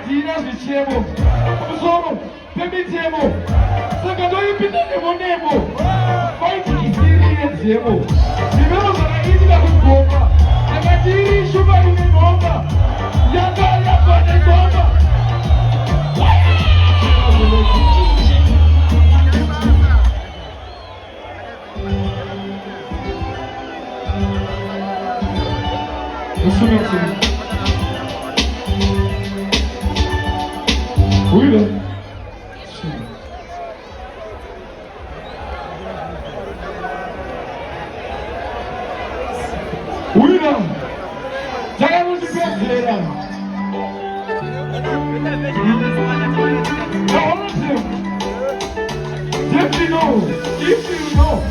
Dina Vichemo, Soro, Pemitemo, Sakadoy Pinemo, fighting serious Zemo. Remember that I eat that with Goma, and I did sugar in the Goma, Yaka and Goma.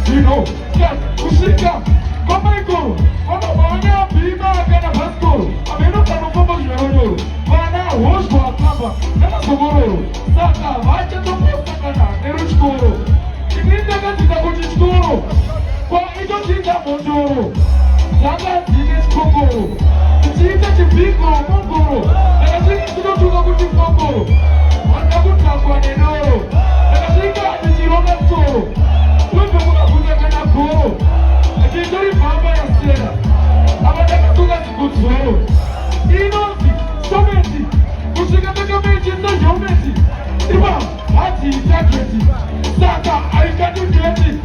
You know, yes, Kusika, Komeko, Komabana, Pima, Gana Pasco, Ameno Kanopo, Vana, Wosco, Kamba, Nana Soboro, Saka, Vacha, Sakana, Neruskoro, Ininda Kuchikoro, Kwa Ijo Tita Mondoro, Saka, Tines Kokoro, Tita Chipiko, Mongoro, and I think it's not to go to Kokoro, and I would have one in Oro, and I think I'm the Roman Soro. Akijori baba ya sera abataka tuga kutoro inozi someti kushika taka mechi ndo yometi iba hati taketi saka aikatu keti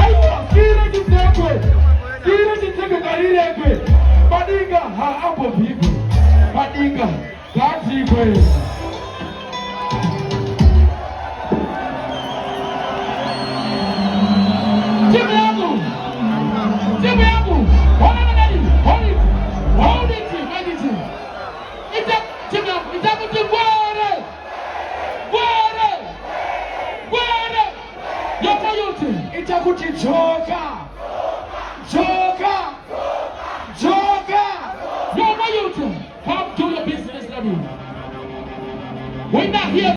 aiwa kire jitekwe karire kwe madinga ha hapo vipi madinga kati kwe Joker! Yo, my youth, come do your business, Nabi. We're not here.